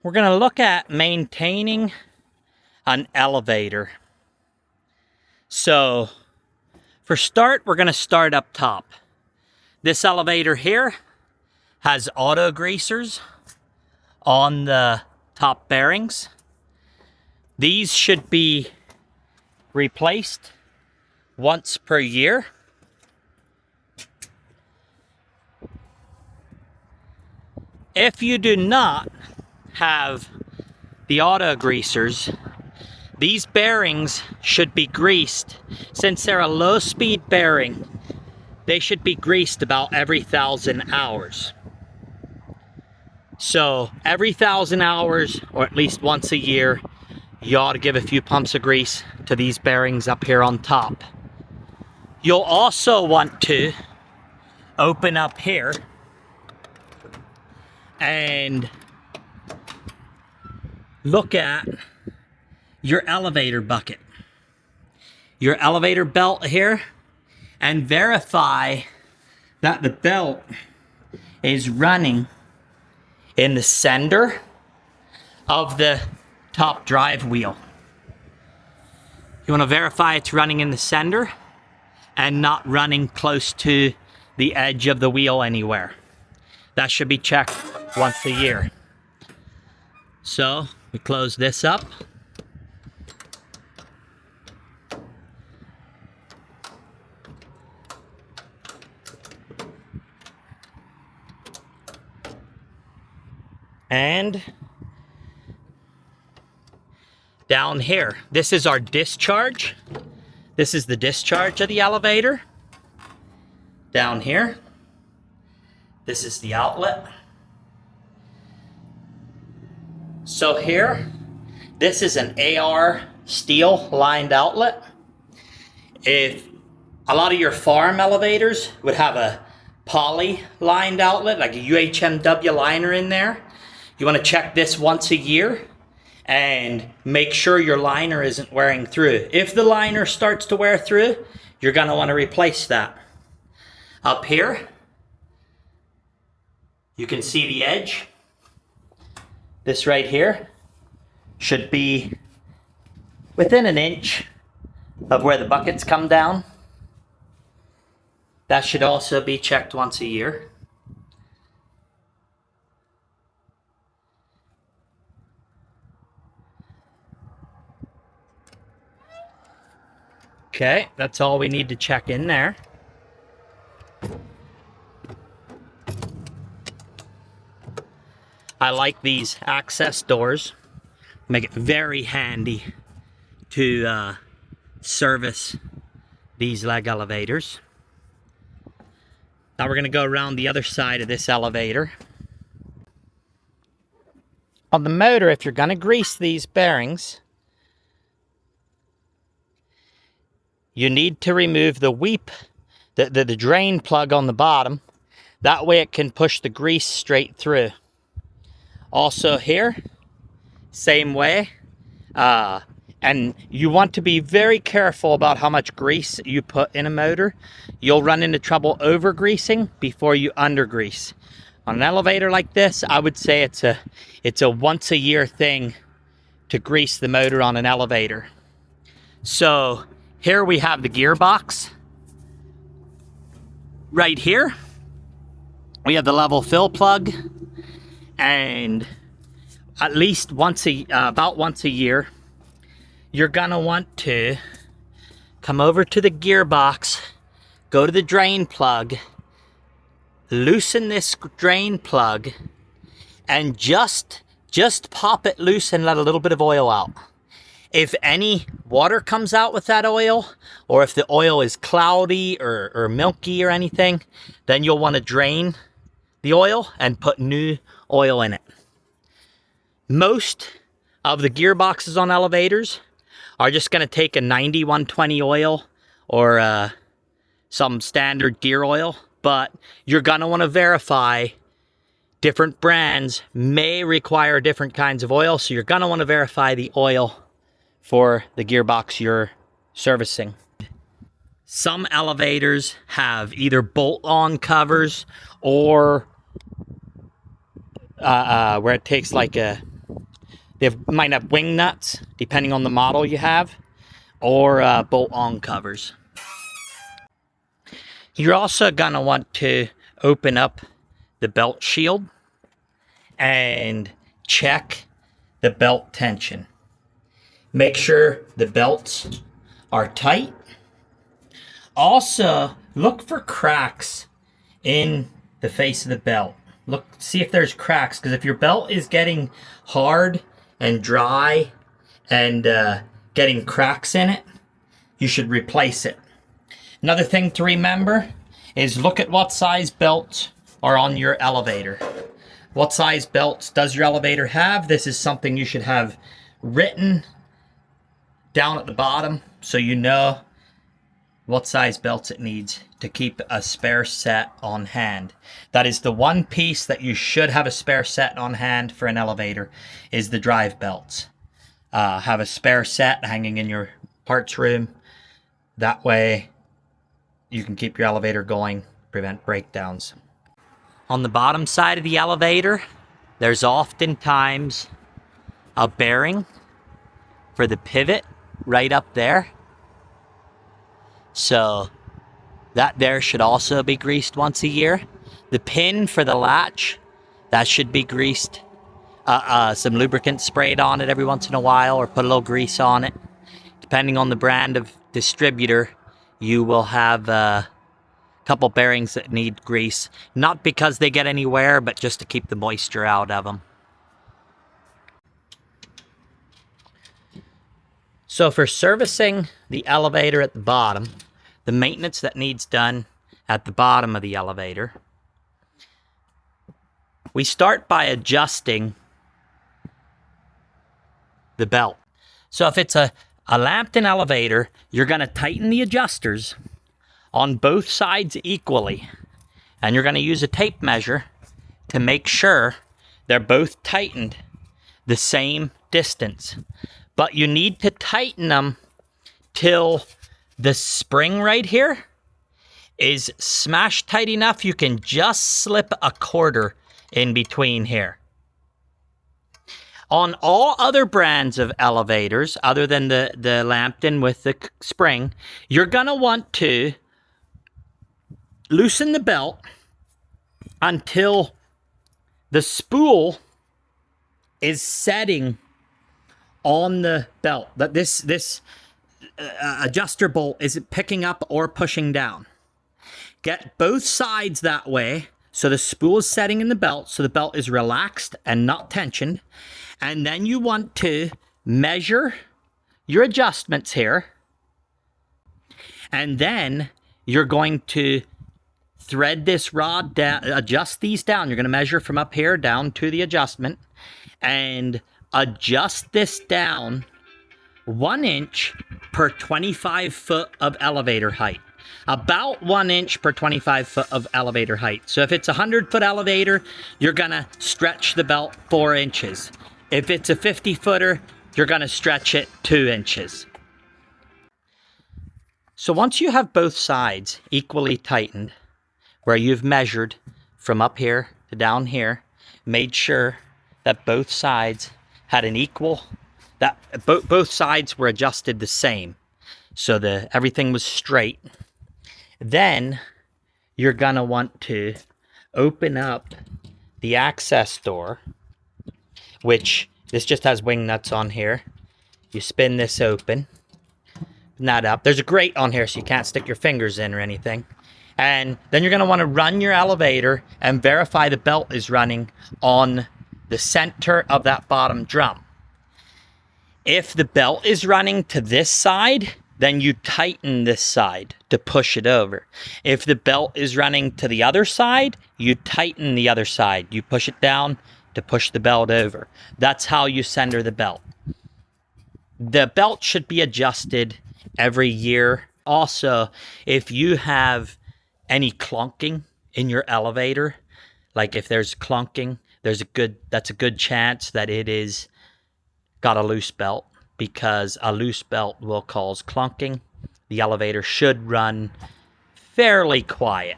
We're going to look at maintaining an elevator. So, for start, we're going to start up top. This elevator here has auto greasers on the top bearings. These should be replaced once per year. If you do not have the auto greasers, these bearings should be greased. Since they're a low speed bearing, they should be greased about every 1,000 hours. So every 1,000 hours, or at least once a year, you ought to give a few pumps of grease to these bearings up here on top. You'll also want to open up here and look at your elevator bucket, your elevator belt here, and verify that the belt is running in the center of the top drive wheel. You want to verify it's running in the center and not running close to the edge of the wheel anywhere. That should be checked once a year. So we close this up. And down here, this is our discharge. This is the discharge of the elevator. Down here, this is the outlet. So here, this is an AR steel lined outlet. If a lot of your farm elevators would have a poly lined outlet, like a UHMW liner in there, you want to check this once a year and make sure your liner isn't wearing through. If the liner starts to wear through, you're going to want to replace that. Up here, you can see the edge. This right here should be within an inch of where the buckets come down. That should also be checked once a year. Okay, that's all we need to check in there. I like these access doors. Make it very handy to service these leg elevators. Now we're going to go around the other side of this elevator. On the motor, if you're going to grease these bearings, you need to remove the weep, the drain plug on the bottom. That way it can push the grease straight through. Also here, same way. And you want to be very careful about how much grease you put in a motor. You'll run into trouble over greasing before you under grease. On an elevator like this, I would say it's a once a year thing to grease the motor on an elevator. So here we have the gearbox. Right here, we have the level fill plug, and at least about once a year, you're gonna want to come over to the gearbox, go to the drain plug, loosen this drain plug, and just pop it loose and let a little bit of oil out. If any water comes out with that oil, or if the oil is cloudy or milky or anything, then you'll want to drain the oil and put new oil in it. Most of the gearboxes on elevators are just going to take a 90-120 oil or some standard gear oil, but you're going to want to verify. Different brands may require different kinds of oil, so you're going to want to verify the oil for the gearbox you're servicing. Some elevators have either bolt-on covers or where it takes like a They might have wing nuts, depending on the model you have, or bolt-on covers. You're also going to want to open up the belt shield and check the belt tension. Make sure the belts are tight. Also, look for cracks in the face of the belt. Look, see if there's cracks, because if your belt is getting hard and dry and getting cracks in it, you should replace it. Another thing to remember is look at what size belts are on your elevator. What size belts does your elevator have? This is something you should have written down at the bottom so you know what size belts it needs to keep a spare set on hand. That is the one piece that you should have a spare set on hand for an elevator, is the drive belts. Have a spare set hanging in your parts room. That way you can keep your elevator going, prevent breakdowns. On the bottom side of the elevator, there's oftentimes a bearing for the pivot right up there. So that there should also be greased once a year. The pin for the latch, that should be greased. Some lubricant sprayed on it every once in a while, or put a little grease on it. Depending on the brand of distributor, you will have couple bearings that need grease, not because they get any wear, but just to keep the moisture out of them. So for servicing the elevator at the bottom, the maintenance that needs done at the bottom of the elevator, we start by adjusting the belt. So if it's a Lambton elevator, you're going to tighten the adjusters on both sides equally, and you're going to use a tape measure to make sure they're both tightened the same distance. But you need to tighten them till the spring right here is smashed tight enough you can just slip a quarter in between here. On all other brands of elevators, other than the Lambton with the spring, you're going to want to loosen the belt until the spool is setting on the belt. That this adjuster bolt isn't picking up or pushing down. Get both sides that way so the spool is setting in the belt, so the belt is relaxed and not tensioned. And then you want to measure your adjustments here. And then you're going to thread this rod down, adjust these down. You're going to measure from up here down to the adjustment and adjust this down 1 inch per 25 foot of elevator height. About 1 inch per 25 foot of elevator height. So if it's a 100-foot elevator, you're going to stretch the belt 4 inches. If it's a 50-footer, you're going to stretch it 2 inches. So once you have both sides equally tightened, where you've measured from up here to down here, made sure that both sides had an equal, that both sides were adjusted the same, so everything was straight, then you're going to want to open up the access door, which this just has wing nuts on here. You spin this open, that up. There's a grate on here so you can't stick your fingers in or anything. And then you're going to want to run your elevator and verify the belt is running on the center of that bottom drum. If the belt is running to this side, then you tighten this side to push it over. If the belt is running to the other side, you tighten the other side. You push it down to push the belt over. That's how you center the belt. The belt should be adjusted every year. Also, if you have any clunking in your elevator, like if there's clunking, that's a good chance that it is got a loose belt, because a loose belt will cause clunking. The elevator should run fairly quiet.